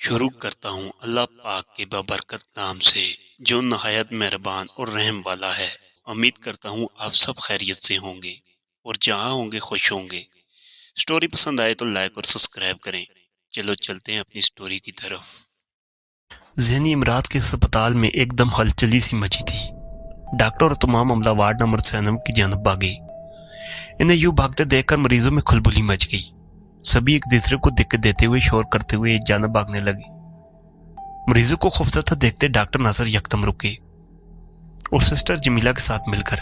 شروع کرتا ہوں اللہ پاک کے بابرکت نام سے جو نہایت مہربان اور رحم والا ہے۔ امید کرتا ہوں آپ سب خیریت سے ہوں گے اور جہاں ہوں گے خوش ہوں گے۔ سٹوری پسند آئے تو لائک اور سبسکرائب کریں۔ چلو چلتے ہیں اپنی سٹوری کی طرف۔ ذہنی امراض کے اسپتال میں ایک دم ہلچلی سی مچی تھی۔ ڈاکٹر اور تمام عملہ وارڈ نمبر 96 کی جانب بھاگے۔ انہیں یوں بھاگتے دیکھ کر مریضوں میں کھلبلی مچ گئی۔ سبھی ایک دوسرے کو دقت دیتے ہوئے شور کرتے ہوئے ایک جانب بھاگنے لگے۔ مریضوں کو خوفزدہ دیکھتے ڈاکٹر ناصر یکدم رکے اور سسٹر جمیلہ کے ساتھ مل کر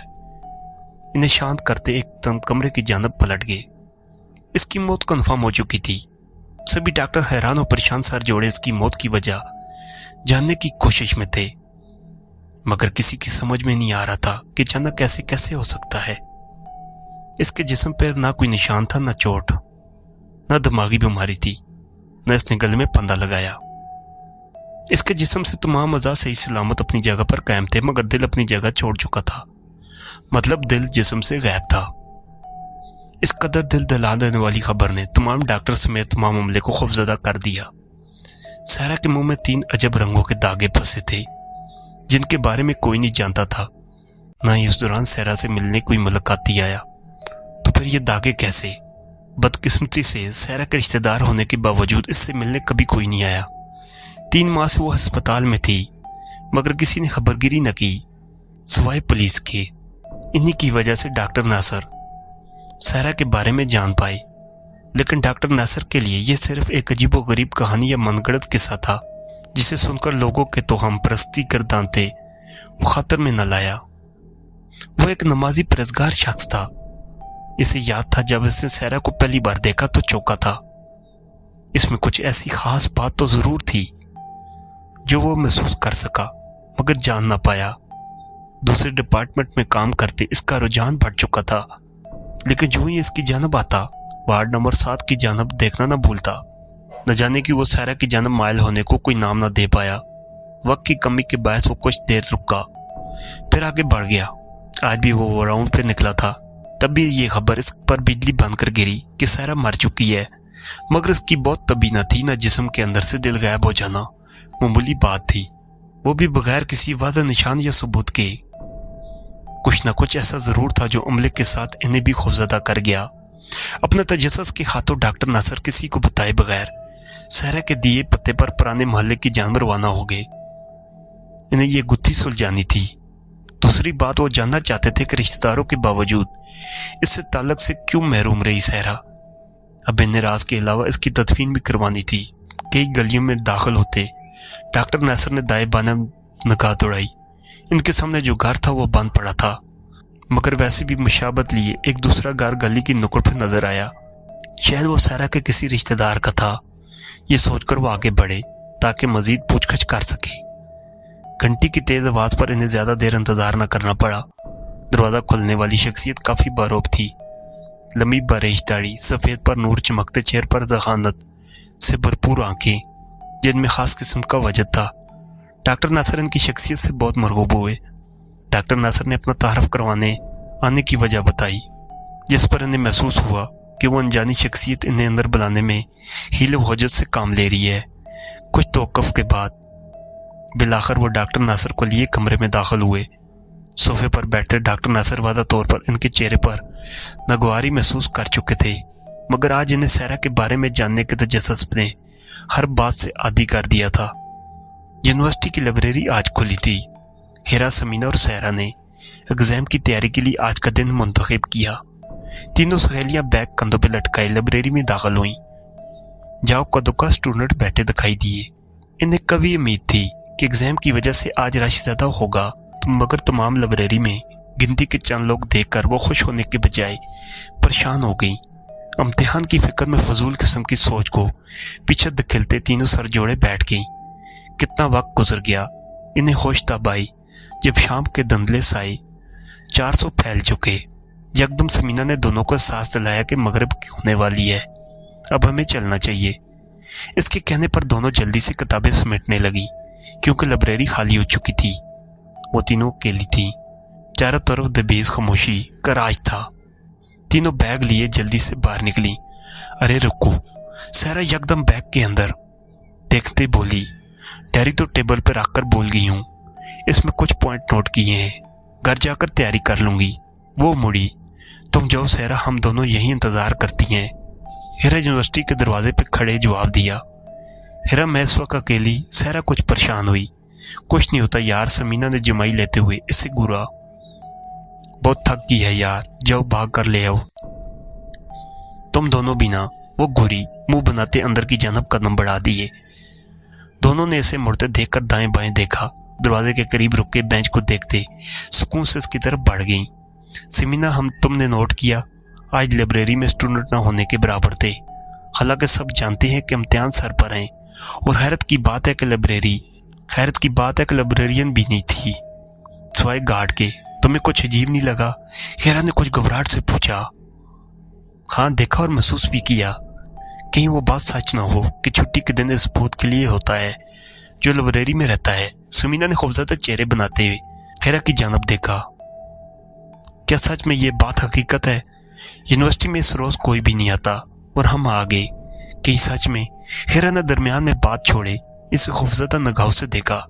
انہیں شانت کرتے ایک دم کمرے کی جانب پلٹ گئے۔ اس کی موت کنفرم ہو چکی تھی۔ سبھی ڈاکٹر حیران اور پریشان سر جوڑے اس کی موت کی وجہ جاننے کی کوشش میں تھے، مگر کسی کی سمجھ میں نہیں آ رہا تھا کہ اچانک کیسے ہو سکتا ہے۔ اس کے جسم پر نہ کوئی نشان تھا، نہ چوٹ، نہ دماغی بیماری تھی، نہ اس نے گلے میں پھندا لگایا۔ اس کے جسم سے تمام اعضاء صحیح سلامت اپنی جگہ پر قائم تھے، مگر دل اپنی جگہ چھوڑ چکا تھا، مطلب دل جسم سے غائب تھا۔ اس قدر دل دہلا دینے والی خبر نے تمام ڈاکٹر سمیت تمام عملے کو خوفزدہ کر دیا۔ سہرا کے منہ میں 3 عجب رنگوں کے داغے پھنسے تھے جن کے بارے میں کوئی نہیں جانتا تھا، نہ ہی اس دوران سہرا سے ملنے کوئی ملاقاتی آیا۔ تو پھر یہ داغے کیسے؟ بدقسمتی سے سہرا کے رشتہ دار ہونے کے باوجود اس سے ملنے کبھی کوئی نہیں آیا۔ 3 ماہ سے وہ ہسپتال میں تھی، مگر کسی نے خبرگیری نہ کی سوائے پولیس کے۔ انہی کی وجہ سے ڈاکٹر ناصر سہرا کے بارے میں جان پائے، لیکن ڈاکٹر ناصر کے لیے یہ صرف ایک عجیب و غریب کہانی یا من گڑت قصہ تھا، جسے سن کر لوگوں کے توہم پرستی گردانتے وہ خاطر میں نہ لایا۔ وہ ایک نمازی پرہیزگار شخص تھا۔ اسے یاد تھا جب اس نے سہرا کو پہلی بار دیکھا تو چونکا تھا۔ اس میں کچھ ایسی خاص بات تو ضرور تھی جو وہ محسوس کر سکا، مگر جان نہ پایا۔ دوسرے ڈپارٹمنٹ میں کام کرتے اس کا رجحان بڑھ چکا تھا، لیکن جو ہی اس کی جانب آتا وارڈ نمبر 7 کی جانب دیکھنا نہ بھولتا۔ نہ جانے کہ وہ سہرا کی جانب مائل ہونے کو کوئی نام نہ دے پایا۔ وقت کی کمی کے باعث وہ کچھ دیر رکا، پھر آگے بڑھ گیا۔ آج بھی وہ راؤنڈ پہ نکلا تھا، تب بھی یہ خبر اس پر بجلی بن کر گری کہ سہرا مر چکی ہے، مگر اس کی بہت طبی نہ تھی، نہ جسم کے اندر سے دل غائب ہو جانا معمولی بات تھی، وہ بھی بغیر کسی واضح نشان یا ثبوت کے۔ کچھ نہ کچھ ایسا ضرور تھا جو عملے کے ساتھ انہیں بھی خوفزدہ کر گیا۔ اپنے تجسس کے ہاتھوں ڈاکٹر ناصر کسی کو بتائے بغیر سہرا کے دیے پتے پر پرانے محلے کی جانب روانہ ہو گئے۔ انہیں یہ گتھی سلجھانی تھی۔ دوسری بات، وہ جاننا چاہتے تھے کہ رشتہ داروں کے باوجود اس سے تعلق سے کیوں محروم رہی سہرا۔ اب انہیں راز کے علاوہ اس کی تدفین بھی کروانی تھی۔ کئی گلیوں میں داخل ہوتے ڈاکٹر ناصر نے دائیں بائیں نگاہ دوڑائی۔ ان کے سامنے جو گھر تھا وہ بند پڑا تھا، مگر ویسے بھی مشابت لیے ایک دوسرا گھر گلی کی نکڑ پہ نظر آیا۔ شاید وہ سہرا کے کسی رشتہ دار کا تھا۔ یہ سوچ کر وہ آگے بڑھے تاکہ مزید پوچھ گچھ کر سکے۔ گھنٹی کی تیز آواز پر انہیں زیادہ دیر انتظار نہ کرنا پڑا۔ دروازہ کھلنے والی شخصیت کافی باروب تھی۔ لمبی باریش داڑھی، سفید پر نور چمکتے چہرے پر ذہانت سے بھرپور آنکھیں جن میں خاص قسم کا وجد تھا۔ ڈاکٹر ناصر ان کی شخصیت سے بہت مرغوب ہوئے۔ ڈاکٹر ناصر نے اپنا تعارف کروانے آنے کی وجہ بتائی، جس پر انہیں محسوس ہوا کہ وہ انجانی شخصیت انہیں اندر بلانے میں حیلہ و حجت سے کام لے رہی ہے۔ کچھ توقف کے بعد بالآخر وہ ڈاکٹر ناصر کو لیے کمرے میں داخل ہوئے۔ صوفے پر بیٹھتے ڈاکٹر ناصر واضح طور پر ان کے چہرے پر ناگواری محسوس کر چکے تھے، مگر آج انہیں سہرا کے بارے میں جاننے کے تجسس نے ہر بات سے عادی کر دیا تھا۔ یونیورسٹی کی لائبریری آج کھلی تھی۔ ہیرا، سمینہ اور سہرا نے ایگزام کی تیاری کے لیے آج کا دن منتخب کیا۔ تینوں سہیلیاں بیگ کندھوں پہ لٹکائے لائبریری میں داخل ہوئیں۔ جاؤ کدوکا اسٹوڈنٹ بیٹھے دکھائی دیے۔ انہیں کبھی امید تھی کہ ایگزام کی وجہ سے آج رش زیادہ ہوگا، مگر تمام لائبریری میں گنتی کے چند لوگ دیکھ کر وہ خوش ہونے کے بجائے پریشان ہو گئیں۔ امتحان کی فکر میں فضول قسم کی سوچ کو پیچھے دھکیلتے تینوں سر جوڑے بیٹھ گئیں۔ کتنا وقت گزر گیا، انہیں ہوش تب آئی جب شام کے دھندلے سائے 400 پھیل چکے۔ یکدم سمینہ نے دونوں کو احساس دلایا کہ مغرب کی ہونے والی ہے، اب ہمیں چلنا چاہیے۔ اس کے کہنے پر دونوں جلدی سے کتابیں سمیٹنے لگی، کیونکہ لائبریری خالی ہو چکی تھی۔ وہ تینوں اکیلی تھیں، چاروں طرف دبیز خاموشی کا راج تھا۔ تینوں بیگ لیے جلدی سے باہر نکلی۔ ارے رکو! سہرا یکدم بیگ کے اندر देखते बोली, डायरी तो टेबल पर रखकर भूल गई हूँ, इसमें कुछ पॉइंट नोट किए हैं, घर जाकर तैयारी कर लूंगी। वो मुड़ी, तुम जाओ सहरा, हम दोनों यहीं इंतजार करती हैं। हिरा यूनिवर्सिटी के दरवाजे पे खड़े जवाब दिया। हिरा मैं इस वक्त अकेली। सहरा कुछ परेशान हुई। कुछ नहीं होता यार, समीना ने जमाई लेते हुए इससे घूरा। बहुत थक गई है यार, जाओ भाग कर ले आओ। तुम दोनों बिना। वो घूरी, मुंह बनाते अंदर की जानब कदम बढ़ा दिए। दोनों ने इसे मुड़ते देखकर दाएं बाएं देखा। दरवाजे के करीब रुक के बेंच को देखते सुकून से इसकी तरफ बढ़ गई। समीना, हम तुमने नोट किया, आज लाइब्रेरी में स्टूडेंट न होने के बराबर थे। हालांकि सब जानते हैं कि इम्तिहान सर पर हैं, और हैरत की बात है कि लाइब्रेरियन भी नहीं थी सिवाय गार्ड के। तुम्हें कुछ अजीब नहीं लगा? हिरा ने कुछ घबराहट से पूछा। हाँ, देखा और महसूस भी किया। कहीं वो बात सच ना हो कि छुट्टी के दिन इस भूत के लिए होता है जो लाइब्रेरी में रहता है। समीना ने खूबसूरत चेहरे बनाते हुए हिरा की जानब देखा। क्या सच में ये बात हकीकत है? यूनिवर्सिटी में इस रोज कोई भी नहीं आता और हम आ गए। कि सच में? हिरा ने दरमियान में बात छोड़े इसे खूबसूरत निगाहों से देखा।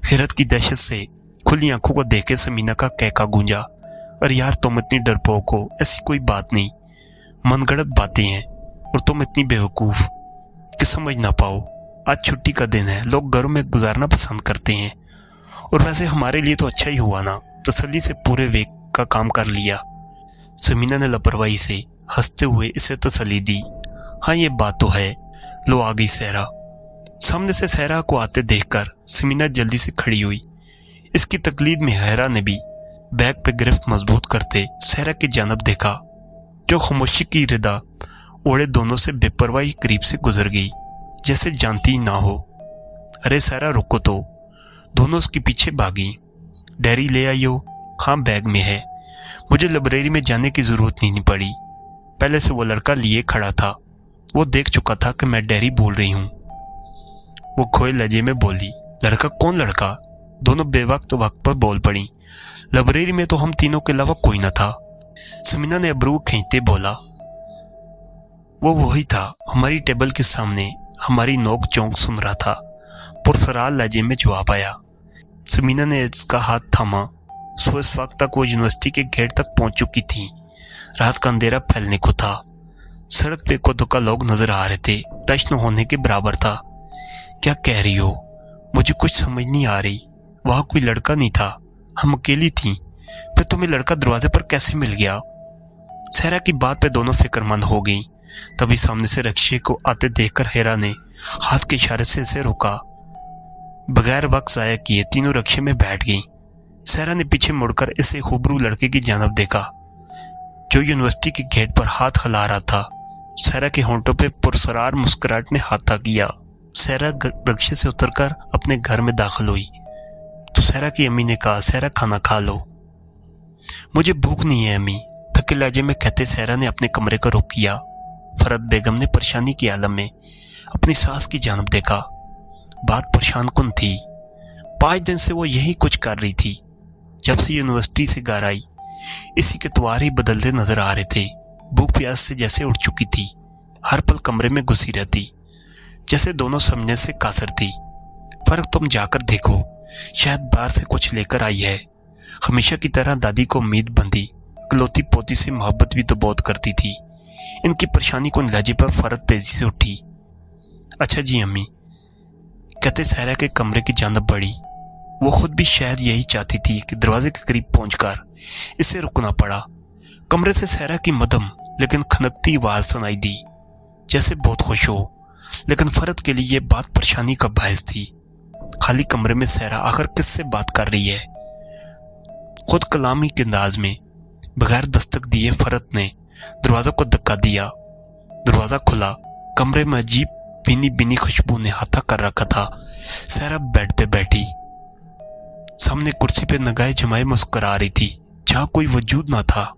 हिरत की दहशत से खुली आंखों को देखे समीना का कहका गूंजा, और यार तुम इतनी डरपोक हो, ऐसी कोई बात नहीं, मनगढ़ंत बातें हैं, और तुम इतनी बेवकूफ कि समझ ना पाओ। आज छुट्टी का दिन है, लोग घरों में गुजारना पसंद करते हैं, और वैसे हमारे लिए तो अच्छा ही हुआ ना, तसल्ली से पूरे वीक का काम कर लिया। समीना ने लापरवाही से हंसते हुए इसे तसल्ली दी। हाँ ये बात तो है। लो आ गई सहरा। सामने से सहरा को आते देखकर समीना जल्दी से खड़ी हुई। इसकी तकलीद में हैरा ने भी बैग पे गिरफ्त मजबूत करते सहरा की जानब देखा, जो खामोशी की रिदा ओढ़े दोनों से बेपरवाही करीब से गुजर गई, जैसे जानती ना हो। अरे सहरा रुको तो। दोनों उसके पीछे भागी। डायरी ले आई हो? हाँ बैग में है। मुझे लाइब्रेरी में जाने की जरूरत नहीं पड़ी, पहले से वो लड़का लिए खड़ा था, वो देख चुका था कि मैं डायरी बोल रही हूँ। वो खोए लहजे में बोली। लड़का? कौन लड़का? दोनों बेवक्त वक्त पर बोल पड़ी। लाइब्रेरी में तो हम तीनों के अलावा कोई न था। समीना ने अबरू खींचते बोला। वो वही था, हमारी टेबल के सामने हमारी नोक चौंक सुन रहा था। पुरसरार लहजे में जवाब आया। समीना ने इसका हाथ थामा। सो इस वक्त तक वो यूनिवर्सिटी के गेट तक पहुंच चुकी थी। रात का अंधेरा फैलने को था। सड़क पे को दुका लोग नजर आ रहे थे, रश न होने के बराबर था। क्या कह रही हो? मुझे कुछ समझ नहीं आ रही। वहां कोई लड़का नहीं था, हम अकेली थी। फिर तुम्हें लड़का दरवाजे पर कैसे मिल गया? सहरा की बात पे दोनों फिक्रमंद हो गई। तभी सामने से रक्षे को आते देखकर हेरा ने हाथ के इशारे से इसे रोका। बगैर वक्त जाया किए तीनों रक्षे में बैठ गई। सहरा ने पीछे मुड़कर इसे खूबरू लड़के की जानब देखा, जो यूनिवर्सिटी के गेट पर हाथ हिला रहा था। सहरा के होंठों पे पुरसरार मुस्कुराहट ने हाथा किया। सहरा रक्षे से उतरकर अपने घर में दाखिल हुई तो सहरा की अम्मी ने कहा, सहरा खाना खा लो। मुझे भूख नहीं है अम्मी, थके लहजे में कहते सहरा ने अपने कमरे का रुख किया। फरद बेगम ने परेशानी के आलम में अपनी सास की जानब देखा। बात परेशान कुन थी। 5 दिन से वो यही कुछ कर रही थी। जब से यूनिवर्सिटी से घर आई, इसी के त्वार ही बदलते नजर आ रहे थे। भूख प्यास से जैसे उठ चुकी थी, हर पल कमरे में घुसी रहती, जैसे दोनों समझने से कासर थी। फर्क तुम जाकर देखो, शायद बाहर से कुछ लेकर आई है। हमेशा की तरह दादी को उम्मीद बंधी, इकलौती पोती से मोहब्बत भी तो बहुत करती थी। इनकी परेशानी को लहजे पर फर्क तेजी से उठी। अच्छा जी अम्मी, कहते सहरा के कमरे की जानब बढ़ी। वो खुद भी शायद यही चाहती थी कि दरवाजे के करीब पहुंचकर इसे रुकना पड़ा। कमरे से सहरा की मदम लेकिन खनकती आवाज सुनाई दी, जैसे बहुत खुश हो। लेकिन फरद के लिए यह बात परेशानी का बायस थी। खाली कमरे में सहरा आखिर किससे बात कर रही है? खुद कलामी के अंदाज में बगैर दस्तक दिए फरद ने दरवाजा को धक्का दिया। दरवाजा खुला। कमरे में अजीब भीनी भीनी खुशबू ने हाथा कर रखा था। सहरा बेड पे बैठी सामने कुर्सी पे नगाहे जमाए मुस्कुरा रही थी, जहां कोई वजूद ना था।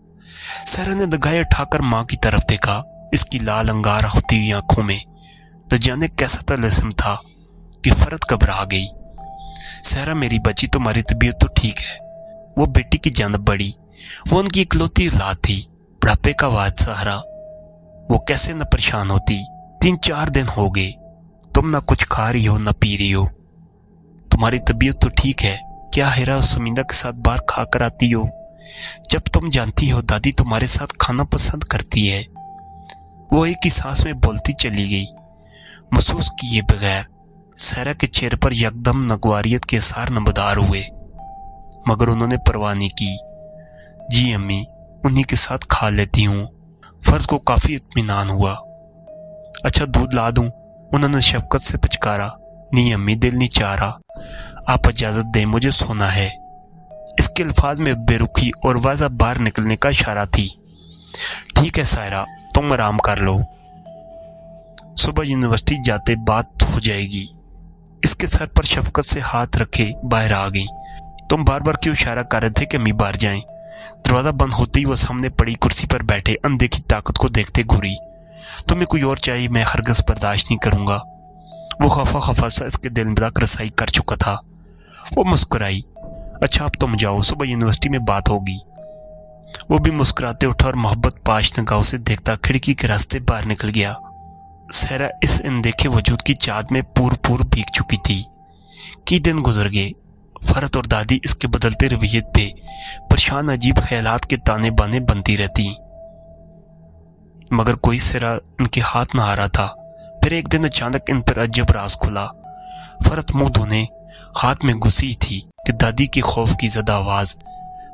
सहरा ने नगाहे उठाकर मां की तरफ देखा। इसकी लाल अंगार होती हुई आंखों में न जाने कैसा तलस्म था कि फरद घबरा गई। सहरा मेरी बच्ची, तुम्हारी तबीयत तो ठीक है? वो बेटी की जानब बढ़ी। वो उनकी इकलौती औलाद थी, बुढ़ापे का वाद सहारा। वो कैसे न परेशान होती। 3-4 दिन हो गए तुम ना कुछ खा रही हो ना पी रही हो, तुम्हारी तबीयत तो ठीक है, क्या हेरा और समीना के साथ बाहर खा कर आती हो, जब तुम जानती हो दादी तुम्हारे साथ खाना पसंद करती है। वो एक ही सांस में बोलती चली गई। महसूस किए बगैर सहरा के चेहरे पर यकदम नगवारियत के आसार नमदार हुए, मगर उन्होंने परवाह नहीं की। जी अम्मी, उन्हीं के साथ खा लेती हूँ। फर्ज को काफी इत्मीनान हुआ। अच्छा दूध ला दूं? उन्होंने शफकत से पुचकारा। नहीं अम्मी, दिल नहीं चाह रहा, आप इजाजत दें, मुझे सोना है। इसके अल्फाज में बेरुखी और वाज़ा बाहर निकलने का इशारा थी। ठीक है सायरा, तुम आराम कर लो, सुबह यूनिवर्सिटी जाते बात हो जाएगी। इसके सर पर शफकत से हाथ रखे बाहर आ गई। तुम बार बार क्यों इशारा कर रहे थे कि अम्मी बाहर जाएं? दरवाजा बंद होते ही वो सामने पड़ी कुर्सी पर बैठे अनदेखी ताकत को देखते घूरी। तुम्हें कोई और चाहिए, मैं हरगिज़ बर्दाश्त नहीं करूंगा। वो खफा खफा सा इसके दिल में तक रसाई कर चुका था। वो मुस्कुराई। अच्छा अब तुम जाओ, सुबह यूनिवर्सिटी में बात होगी। वो भी मुस्कुराते उठा और मोहब्बत पाश निगाहों से देखता खिड़की के रास्ते बाहर निकल गया। सहरा इस अनदेखे वजूद की चाँद में पूर भीग चुकी थी। कई दिन गुजर गए। फरत और दादी इसके बदलते रवैये पे परेशान अजीब ख्यालात के ताने बाने बनती रहती, मगर कोई सिरा इनके हाथ न आ रहा था। फिर एक दिन अचानक इन पर अजब राज खुला। फरत मुंह धोने हाथ में घुसी थी कि दादी की खौफ की ज़दा आवाज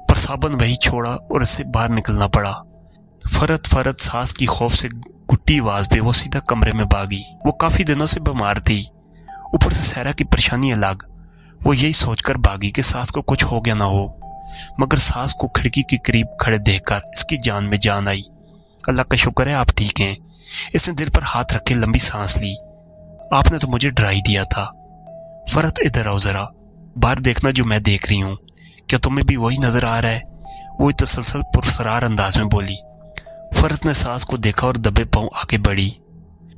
पर साबन वही छोड़ा और इससे बाहर निकलना पड़ा। फरत सास की खौफ से गुट्टी आवाज पे वो सीधा कमरे में भागी। वो काफी दिनों से बीमार थी, ऊपर से सहरा की परेशानी अलग। वो यही सोचकर भागी कि सास को कुछ हो गया ना हो, मगर सास को खिड़की के करीब खड़े देखकर इसकी जान में जान आई। अल्लाह का शुक्र है आप ठीक हैं। इसने दिल पर हाथ रखे लंबी सांस ली। आपने तो मुझे डरा ही दिया था। फरत इधर आओ जरा, बाहर देखना जो मैं देख रही हूँ, क्या तुम्हें भी वही नजर आ रहा है? वो तसलसल पुरसरार अंदाज में बोली। फरत ने सास को देखा और दबे पांव आगे बढ़ी।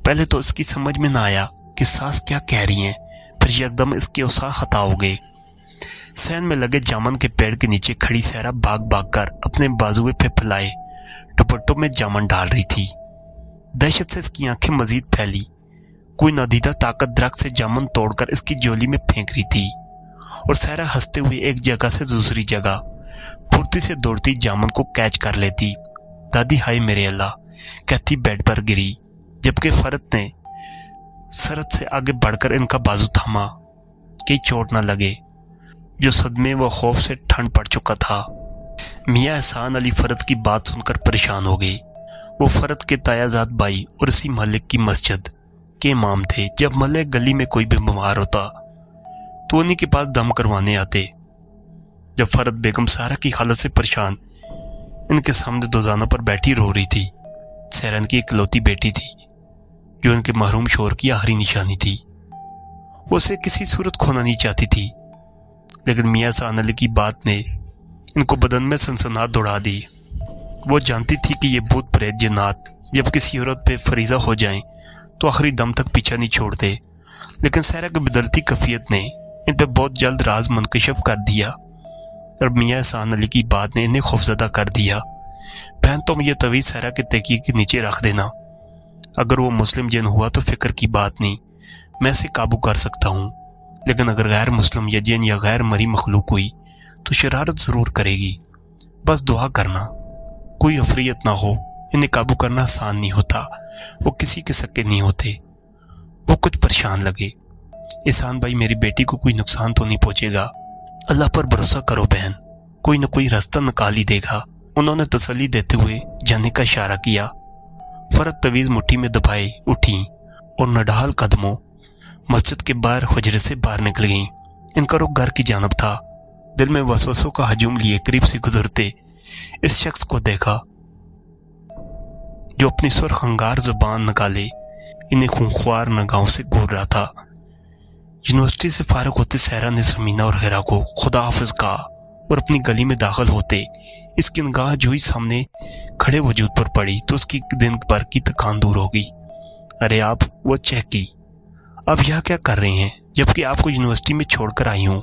पहले तो इसकी समझ में ना आया कि सास क्या कह रही हैं, फिर एकदम इसके उत्साह खता हो गए। सहन में लगे जामन के पेड़ के नीचे खड़ी सहरा भाग कर अपने बाजुए पे फैलाए दुपट्टों में जामन डाल रही थी। दहशत से इसकी आंखें मजीद फैली। कोई नादीदा ताकत दरख्त से जामुन तोड़कर इसकी झोली में फेंक रही थी और सहरा हंसते हुए एक जगह से दूसरी जगह फुर्ती से दौड़ती जामुन को कैच कर लेती। दादी हाय मेरे अल्लाह कहती बेड पर गिरी, जबकि फरत ने सरत से आगे बढ़कर इनका बाजू थामा कि चोट न लगे। जो सदमे व खौफ से ठंड पड़ चुका था। मियाँ एहसान अली फरत की बात सुनकर परेशान हो गए। वो फरत के तायाजाद भाई और इसी महल्ले की मस्जिद के इमाम थे। जब महल्ले गली में कोई भी बीमार होता तो उन्हीं के पास दम करवाने आते। जब फरत बेगम सारा की हालत से परेशान इनके सामने दोजाना पर बैठी रो रही थी। सहरन की इकलौती बेटी थी जो उनके महरूम शोहर की आखिरी निशानी थी। वो उसे किसी सूरत खोना नहीं चाहती थी, लेकिन मियाँ एहसान अली की बात ने इनको बदन में सनसनाहट दौड़ा दी। वो जानती थी कि ये भूत प्रेत जिन्नात जब किसी औरत पे फरीजा हो जाएं तो आखिरी दम तक पीछा नहीं छोड़ते, लेकिन सहरा की बदलती कफियत ने इन पर बहुत जल्द राज मुनकशिफ कर दिया और मियाँ एहसान अली की बात ने इन्हें खौफजदा कर दिया। बहन तुम ये तवीज़ सहरा के तकिए के नीचे रख देना, अगर वो मुस्लिम जिन हुआ तो फिक्र की बात नहीं, मैं इसे काबू कर सकता हूँ, लेकिन अगर गैर मुस्लिम या जिन या गैर मरी मखलूक हुई तो शरारत ज़रूर करेगी। बस दुआ करना कोई अफरियत ना हो। इन्हें काबू करना आसान नहीं होता, वो किसी के सके नहीं होते। वो कुछ परेशान लगे। एहसान भाई मेरी बेटी को कोई नुकसान तो नहीं पहुंचेगा, अल्लाह पर भरोसा करो बहन, कोई न कोई रास्ता निकाल ही देगा। उन्होंने तसल्ली देते हुए जाने का इशारा किया। फरत तवीज़ मुट्ठी में दबाए उठी और नडाल कदमों मस्जिद के बाहर हुजरे से बाहर निकल गईं। इनका रुख घर की जानब था। दिल में वसवसों का हजूम लिए करीब से गुजरते इस शख्स को देखा जो अपनी सुर्ख अंगार जुबान निकाले इन्हें खूंख्वार नगाहों से घूर रहा था। यूनिवर्सिटी से फारिग होते सहरा ने समीना और हेरा को खुदा हाफिज कहा और अपनी गली में दाखिल होते इसकी निगाह जो ही सामने खड़े वजूद पर पड़ी तो उसकी दिन भर की थकान दूर हो गई। अरे आप, वो चहकी, अब यह क्या कर रहे हैं जबकि आपको यूनिवर्सिटी में छोड़कर आई हूँ।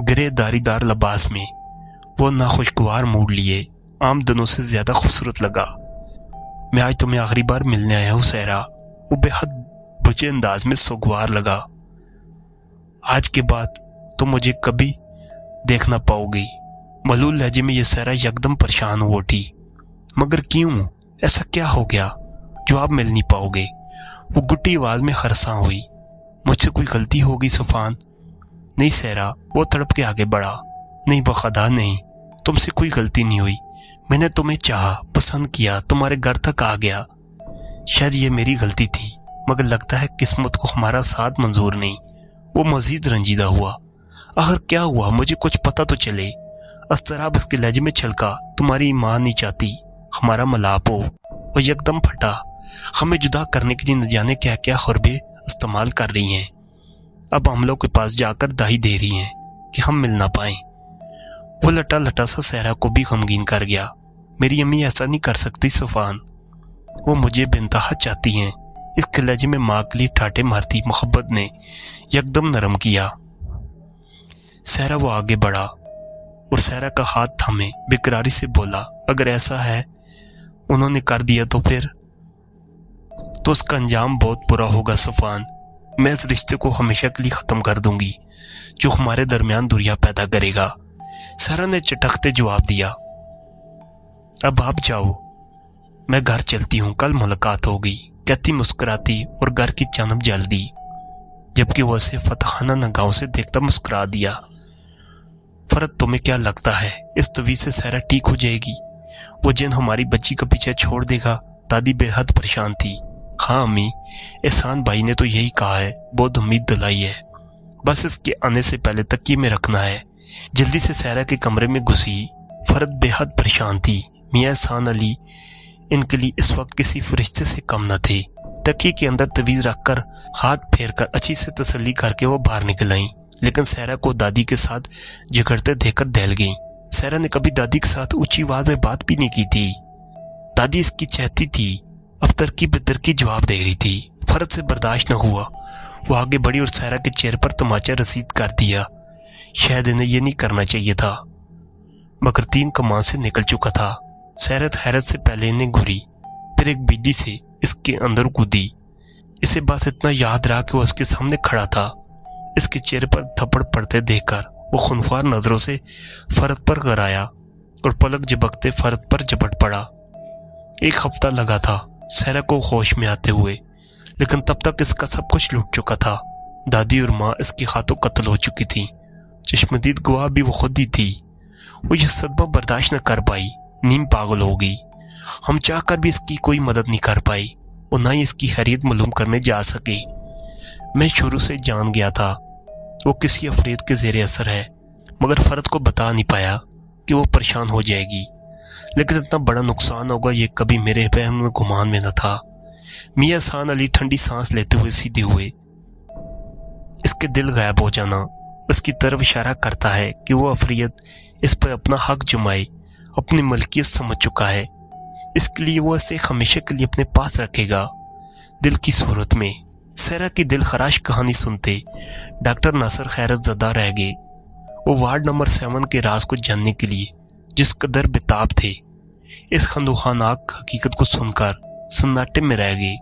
गिरे दारीदार लिबास में वो नाखुशगवार मूड लिए आम दिनों से ज्यादा खूबसूरत लगा। मैं आज तुम्हें आखिरी बार मिलने आया हूँ सहरा। वो बेहद बुझे अंदाज में सुगवार लगा। आज के बाद तो मुझे कभी देख ना पाओगी। मलूल लहजे में ये सहरा यकदम परेशान हो उठी। मगर क्यों, ऐसा क्या हो गया जो आप मिल नहीं पाओगे? वो गुट्टी आवाज में हरसा हुई। मुझसे कोई गलती हो गई सुफान? नहीं सहरा, वो तड़प के आगे बढ़ा। नहीं बखदा नहीं, तुमसे कोई गलती नहीं हुई। मैंने तुम्हें चाहा, पसंद किया, तुम्हारे घर तक आ गया। शायद ये मेरी गलती थी, मगर लगता है किस्मत को हमारा साथ मंजूर नहीं। वो मजीद रंजीदा हुआ। आखिर क्या हुआ, मुझे कुछ पता तो चले। अस्तराब उसके लहजे में छलका। तुम्हारी माँ नहीं चाहती हमारा मलाप हो। वो यकदम फटा। हमें जुदा करने के लिए न जाने क्या क्या खुरबे इस्तेमाल कर रही हैं। अब हम लोग के पास जाकर दाही दे रही हैं कि हम मिल ना पाए। वो लटा लटा सा सहरा को भी गमगीन कर गया। मेरी अम्मी ऐसा नहीं कर सकती सुफान, वो मुझे बेनतहा चाहती हैं। इसके लहजे में माँ के लिए ठाटे मारती मोहब्बत ने यकदम नरम किया। सहरा वो आगे बढ़ा और सहरा का हाथ थामे बेकरारी से बोला, अगर ऐसा है उन्होंने कर दिया तो फिर तो उसका अंजाम बहुत बुरा होगा सुफान। मैं इस रिश्ते को हमेशा के लिए खत्म कर दूंगी जो हमारे दरमियान दुरिया पैदा करेगा। सहरा ने चटकते जवाब दिया, अब आप जाओ, मैं घर चलती हूँ, कल मुलाकात होगी, कहती मुस्कुराती और घर की चानब जल दी। जबकि वो उसे फतहाना नगाहों से देखता मुस्कुरा दिया। फरत, तुम्हें क्या लगता है इस तवीज से सहरा ठीक हो जाएगी? वो जिन हमारी बच्ची का पीछे छोड़ देगा? दादी बेहद परेशान थी। हाँ अम्मी, एहसान भाई ने तो यही कहा है, बहुत उम्मीद दिलाई है। बस इसके आने से पहले तकिए में रखना है। जल्दी से सहरा के कमरे में घुसी। फरत बेहद परेशान थी। मियाँ एहसान अली इनके लिए इस वक्त किसी फरिश्ते से कम न थे। तकिए के अंदर तवीज रखकर हाथ फेर कर अच्छी से तसल्ली करके वो बाहर निकल आई। लेकिन सहरा को दादी के साथ झगड़ते देखकर दहल गई। सहरा ने कभी दादी के साथ ऊंची आवाज में बात भी नहीं की थी। दादी इसकी चाहती थी, अब तरकी बेतरकी जवाब दे रही थी। फरत से बर्दाश्त न हुआ। वो आगे बढ़ी और सहरा के चेहरे पर तमाचा रसीद कर दिया। शायद इन्हें ये नहीं करना चाहिए था, मगर तीन कमान से निकल चुका था। सहरा हैरत से पहले इन्हें घुरी, फिर एक बिजली से इसके अंदर कूदी। इसे बस इतना याद रहा कि वो उसके सामने खड़ा था। इसके चेहरे पर थप्पड़ पड़ते देखकर वो खुनख्वार नजरों से फरत पर गराया और पलक झपकते फरत पर झपट पड़ा। एक हफ्ता लगा था सहरा को होश में आते हुए, लेकिन तब तक इसका सब कुछ लूट चुका था। दादी और माँ इसके हाथों कत्ल हो चुकी थी। चश्मदीद गवाह भी वो खुद ही थी। वो ये सदमा बर्दाश्त न कर पाई, नीम पागल हो गई। हम चाहकर भी इसकी कोई मदद नहीं कर पाई और ना ही इसकी खैरियत मालूम करने जा सके। मैं शुरू से जान गया था वो किसी अफरीद के ज़ेरे असर है, मगर फरत को बता नहीं पाया कि वो परेशान हो जाएगी। लेकिन इतना बड़ा नुकसान होगा ये कभी मेरे वहम में गुमान में न था। मियाँ एहसान अली ठंडी सांस लेते हुए सीधे हुए। इसके दिल गायब हो जाना उसकी तरफ इशारा करता है कि वो अफरीद इस पर अपना हक जमाए, अपनी मलकियत समझ चुका है। इसके लिए वो इसे हमेशा के लिए अपने पास रखेगा। दिल की सूरत में सहरा की दिल खराश कहानी सुनते डॉक्टर नासिर खैरत ज़दा रह गए। वो वार्ड नंबर 7 के राज को जानने के लिए जिस कदर बेताब थे, इस खंदुखानाक हकीकत को सुनकर सन्नाटे में रह गए।